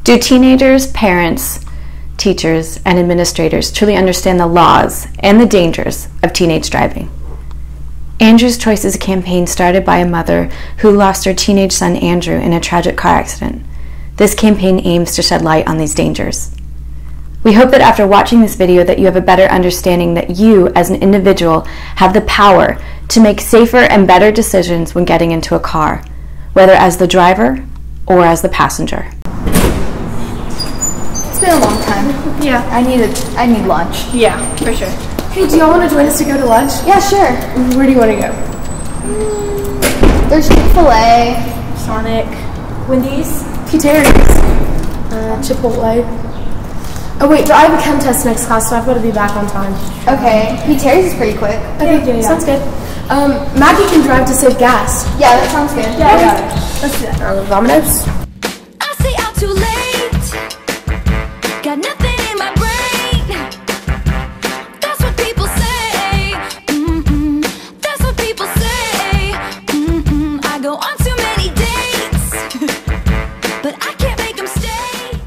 Do teenagers, parents, teachers, and administrators truly understand the laws and the dangers of teenage driving? Andrew's Choice is a campaign started by a mother who lost her teenage son Andrew in a tragic car accident. This campaign aims to shed light on these dangers. We hope that after watching this video that you have a better understanding that you, as an individual, have the power to make safer and better decisions when getting into a car, whether as the driver or as the passenger. It's been a long time. Yeah. I need lunch. Yeah, for sure. Hey, do y'all want to join us to go to lunch? Yeah, sure. Where do you want to go? There's Chick-fil-A. Sonic. Wendy's. P. Terry's. Chipotle. Oh wait, but I have a chem test next class, so I've got to be back on time. Okay. P. Terry's is pretty quick. Okay, Yeah. sounds good. Maggie can drive to save gas. Yeah, that sounds good. Yeah. Let's do that. Domino's. I stay out too late. Got nothing in my brain. That's what people say. That's what people say. I go on too many dates, but I can't make them stay.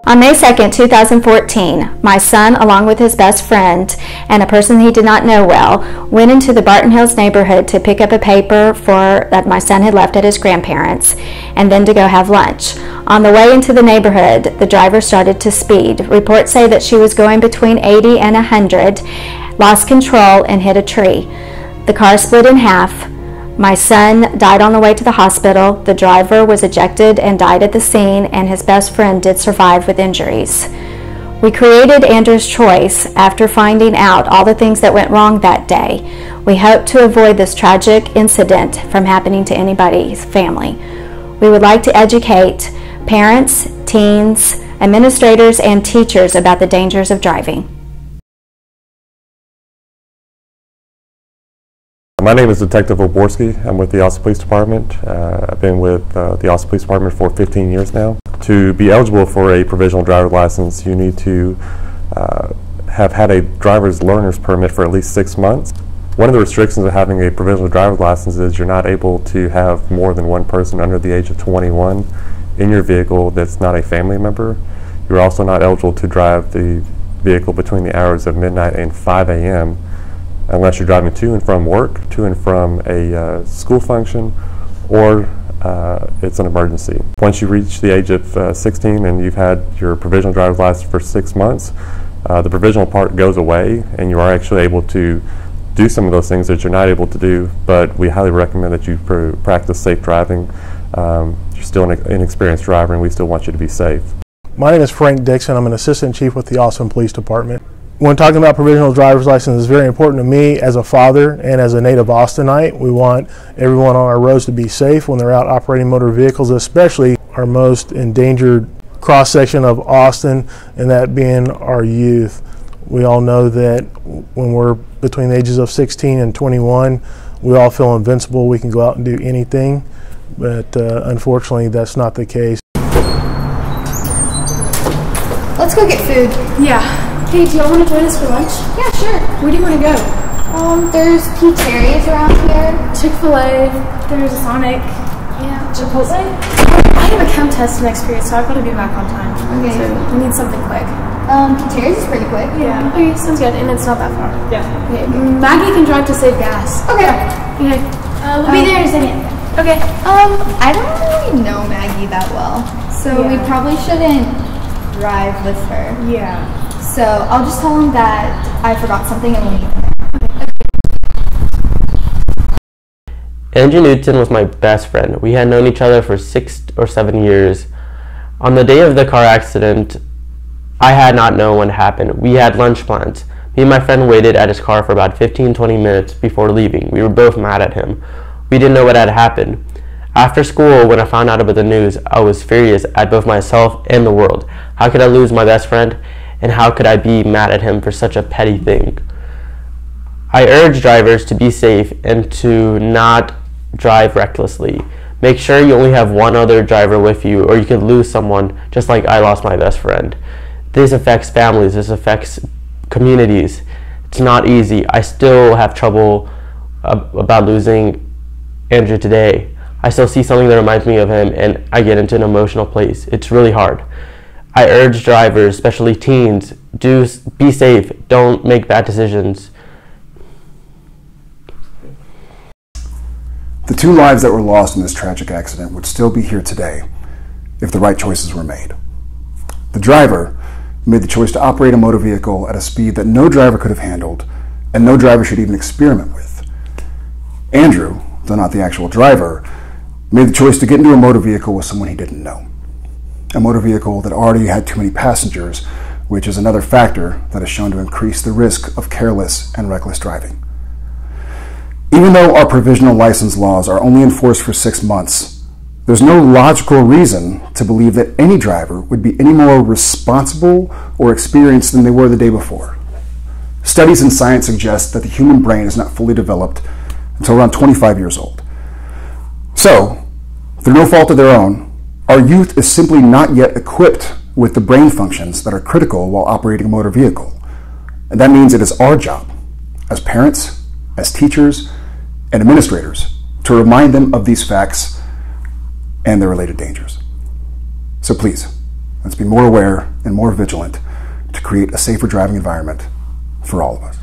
On May 2nd, 2014, my son, along with his best friend and a person he did not know well, went into the Barton Hills neighborhood to pick up a paper that my son had left at his grandparents' and then to go have lunch. On the way into the neighborhood, the driver started to speed. Reports say that she was going between 80 and 100, lost control, and hit a tree. The car split in half. My son died on the way to the hospital. The driver was ejected and died at the scene, and his best friend did survive with injuries. We created Andrew's Choice after finding out all the things that went wrong that day. We hope to avoid this tragic incident from happening to anybody's family. We would like to educate parents, teens, administrators, and teachers about the dangers of driving. My name is Detective Oborski. I'm with the Austin Police Department. I've been with the Austin Police Department for 15 years now. To be eligible for a provisional driver's license, you need to have had a driver's learner's permit for at least 6 months. One of the restrictions of having a provisional driver's license is you're not able to have more than one person under the age of 21 in your vehicle that's not a family member. You're also not eligible to drive the vehicle between the hours of midnight and 5 a.m. unless you're driving to and from work, to and from a school function, or it's an emergency. Once you reach the age of 16 and you've had your provisional driver's license for 6 months, the provisional part goes away and you are actually able to do some of those things that you're not able to do, but we highly recommend that you practice safe driving. You're still an inexperienced driver and we still want you to be safe. My name is Frank Dixon. I'm an Assistant Chief with the Austin Police Department. When talking about provisional driver's license, it's very important to me as a father and as a native Austinite. We want everyone on our roads to be safe when they're out operating motor vehicles, especially our most endangered cross-section of Austin, and that being our youth. We all know that when we're between the ages of 16 and 21, we all feel invincible. We can go out and do anything, but unfortunately that's not the case. Let's go get food. Yeah. Hey, do y'all want to join us for lunch? Yeah, sure. Where do you want to go? There's P. Terry's around here. Chick-fil-A. There's a Sonic. Yeah. Chipotle. I have a chem test next period, so I've got to be back on time. Okay. So we need something quick. P. Terry's is pretty quick. Yeah. Okay, sounds good, and it's not that far. Yeah. Okay. Maggie can drive to save gas. Okay. Okay. We'll be there in a second. Okay. I don't really know Maggie that well, so we probably shouldn't drive with her. Yeah. So I'll just tell him that I forgot something and we'll meet him there. Andrew Newton was my best friend. We had known each other for 6 or 7 years. On the day of the car accident, I had not known what happened. We had lunch plans. Me and my friend waited at his car for about 15-20 minutes before leaving. We were both mad at him. We didn't know what had happened. After school, when I found out about the news, I was furious at both myself and the world. How could I lose my best friend? And how could I be mad at him for such a petty thing? I urge drivers to be safe and to not drive recklessly. Make sure you only have one other driver with you, or you could lose someone, just like I lost my best friend. This affects families. This affects communities. It's not easy. I still have trouble about losing Andrew today. I still see something that reminds me of him, and I get into an emotional place. It's really hard. I urge drivers, especially teens, be safe. Don't make bad decisions. The 2 lives that were lost in this tragic accident would still be here today if the right choices were made. The driver made the choice to operate a motor vehicle at a speed that no driver could have handled, and no driver should even experiment with. Andrew, though not the actual driver, made the choice to get into a motor vehicle with someone he didn't know. A motor vehicle that already had too many passengers, which is another factor that is shown to increase the risk of careless and reckless driving. Even though our provisional license laws are only enforced for 6 months, there's no logical reason to believe that any driver would be any more responsible or experienced than they were the day before. Studies in science suggest that the human brain is not fully developed until around 25 years old. So, through no fault of their own, our youth is simply not yet equipped with the brain functions that are critical while operating a motor vehicle. And that means it is our job, as parents, as teachers, and administrators, to remind them of these facts and their related dangers. So please, let's be more aware and more vigilant to create a safer driving environment for all of us.